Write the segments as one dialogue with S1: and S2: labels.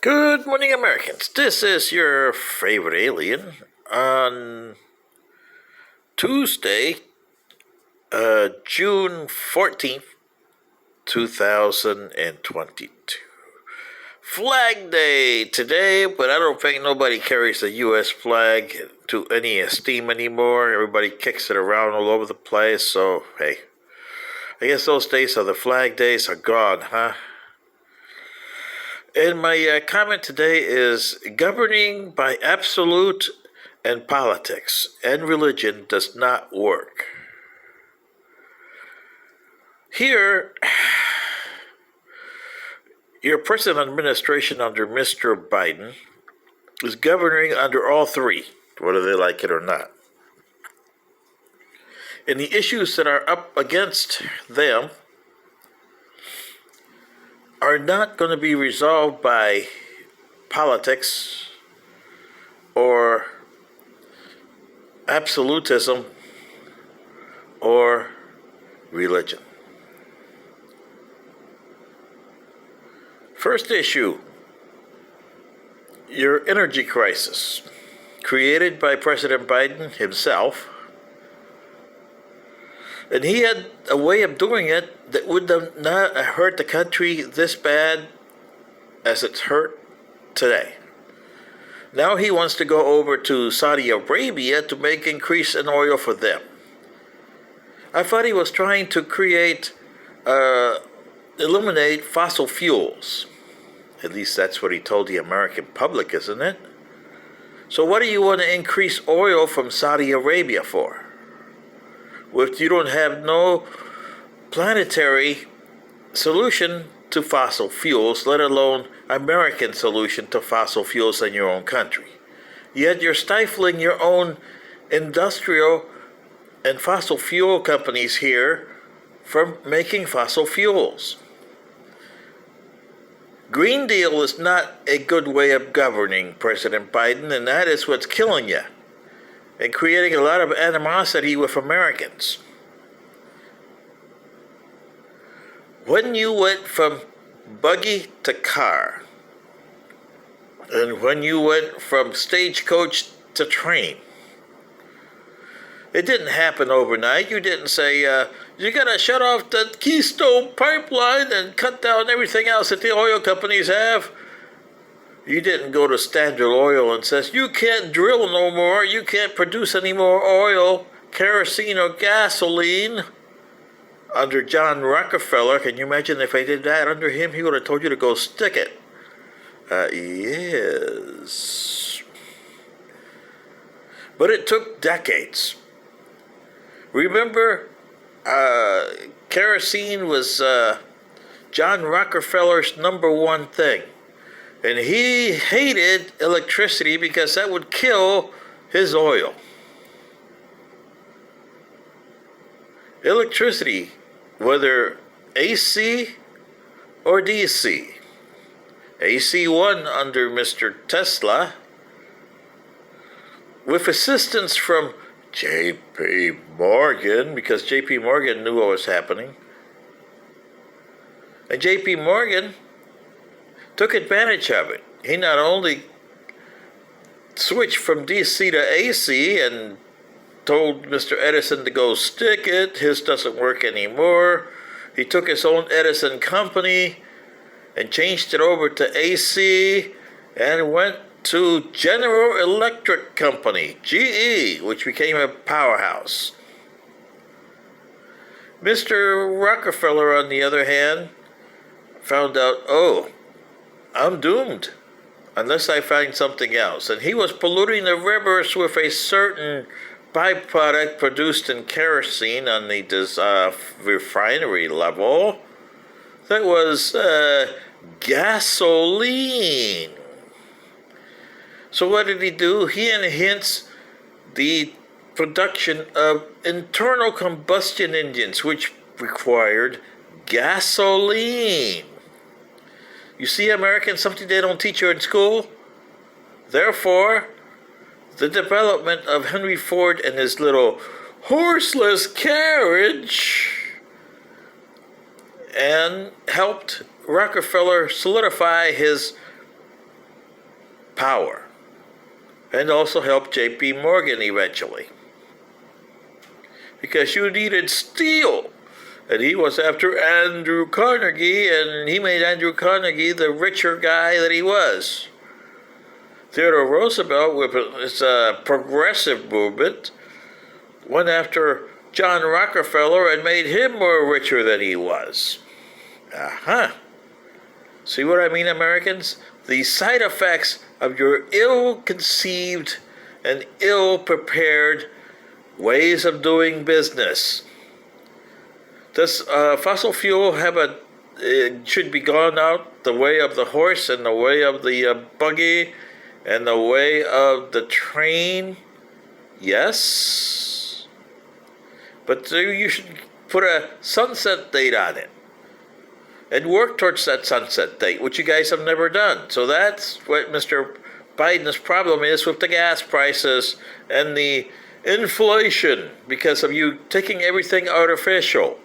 S1: Good morning, Americans. This is your favorite alien on Tuesday, June 14th, 2022. Flag Day today, but I don't think nobody carries the U.S. flag to any esteem anymore. Everybody kicks it around all over the place, so hey. I guess those days of the flag days are gone, huh? And my comment today is governing by absolute and politics and religion does not work. Here, your present administration under Mr. Biden is governing under all three, whether they like it or not. And the issues that are up against them are not going to be resolved by politics or absolutism or religion. First issue, your energy crisis, created by President Biden himself. And he had a way of doing it that would have not hurt the country this bad as it's hurt today. Now he wants to go over to Saudi Arabia to make increase in oil for them. I thought he was trying to eliminate fossil fuels. At least that's what he told the American public, isn't it? So what do you want to increase oil from Saudi Arabia for? If you don't have no planetary solution to fossil fuels, let alone American solution to fossil fuels in your own country. Yet you're stifling your own industrial and fossil fuel companies here from making fossil fuels. Green Deal is not a good way of governing, President Biden, and that is what's killing you and creating a lot of animosity with Americans. When you went from buggy to car, and when you went from stagecoach to train, it didn't happen overnight. You didn't say, you gotta shut off the Keystone Pipeline and cut down everything else that the oil companies have. You didn't go to Standard Oil and says, you can't drill no more, you can't produce any more oil, kerosene, or gasoline. Under John Rockefeller, can you imagine if I did that under him? He would have told you to go stick it. Yes. But it took decades. Remember, kerosene was John Rockefeller's number one thing. And he hated electricity because that would kill his oil. Electricity, whether AC or DC. AC won under Mr. Tesla with assistance from J.P. Morgan, because J.P. Morgan knew what was happening. And J.P. Morgan took advantage of it. He not only switched from DC to AC and told Mr. Edison to go stick it, his doesn't work anymore. He took his own Edison company and changed it over to AC and went to General Electric Company, GE, which became a powerhouse. Mr. Rockefeller, on the other hand, found out, I'm doomed unless I find something else. And he was polluting the rivers with a certain byproduct produced in kerosene on the refinery level that was gasoline. So what did he do? He enhanced the production of internal combustion engines, which required gasoline. You see, Americans, something they don't teach you in school? Therefore, the development of Henry Ford and his little horseless carriage and helped Rockefeller solidify his power, and also helped J.P. Morgan eventually. Because you needed steel. And he was after Andrew Carnegie, and he made Andrew Carnegie the richer guy that he was. Theodore Roosevelt, with his progressive movement, went after John Rockefeller and made him more richer than he was. See what I mean, Americans? The side effects of your ill-conceived and ill-prepared ways of doing business. Does fossil fuel have it should be gone out the way of the horse and the way of the buggy and the way of the train? Yes. But you should put a sunset date on it and work towards that sunset date, which you guys have never done. So that's what Mr. Biden's problem is with the gas prices and the inflation, because of you taking everything artificial.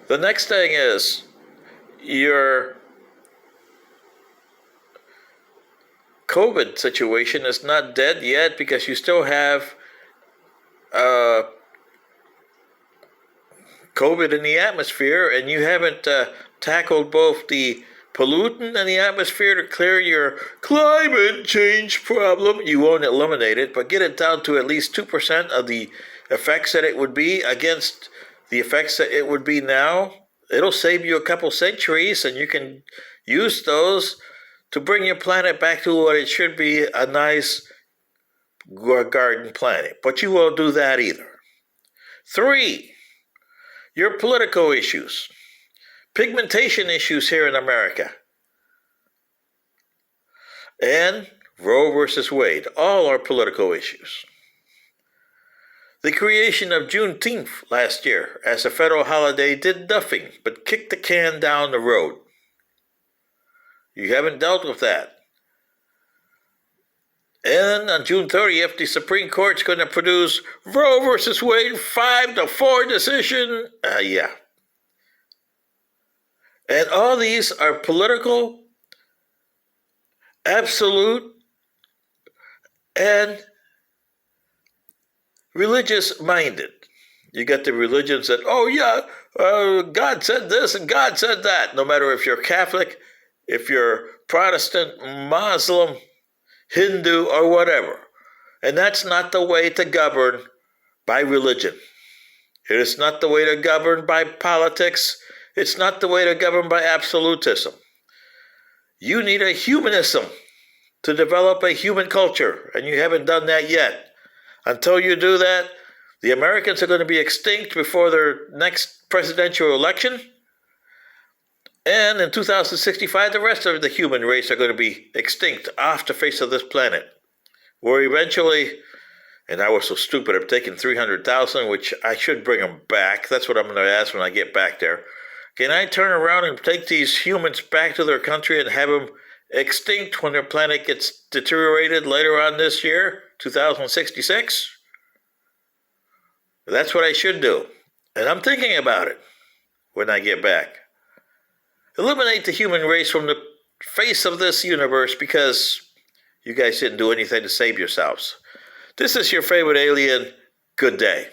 S1: The next thing is your COVID situation is not dead yet, because you still have COVID in the atmosphere, and you haven't tackled both the pollutant in the atmosphere to clear your climate change problem. You won't eliminate it, but get it down to at least 2% of the effects that it would be against the effects that it would be now. It'll save you a couple centuries, and you can use those to bring your planet back to what it should be, a nice garden planet. But you won't do that either. 3, your political issues. Pigmentation issues here in America. And Roe versus Wade. All are political issues. The creation of Juneteenth last year as a federal holiday did nothing but kick the can down the road. You haven't dealt with that. And on June 30th, the Supreme Court's going to produce Roe versus Wade 5-4 decision. Yeah. And all these are political, absolute, and religious-minded. You got the religions that, God said this and God said that. No matter if you're Catholic, if you're Protestant, Muslim, Hindu, or whatever. And that's not the way to govern by religion. It is not the way to govern by politics. It's not the way to govern by absolutism. You need a humanism to develop a human culture, and you haven't done that yet. Until you do that, the Americans are going to be extinct before their next presidential election. And in 2065, the rest of the human race are going to be extinct off the face of this planet. Where eventually, and I was so stupid, I've taken 300,000, which I should bring them back. That's what I'm going to ask when I get back there. Can I turn around and take these humans back to their country and have them extinct when their planet gets deteriorated later on this year, 2066? That's what I should do. And I'm thinking about it when I get back. Eliminate the human race from the face of this universe, because you guys didn't do anything to save yourselves. This is your favorite alien. Good day.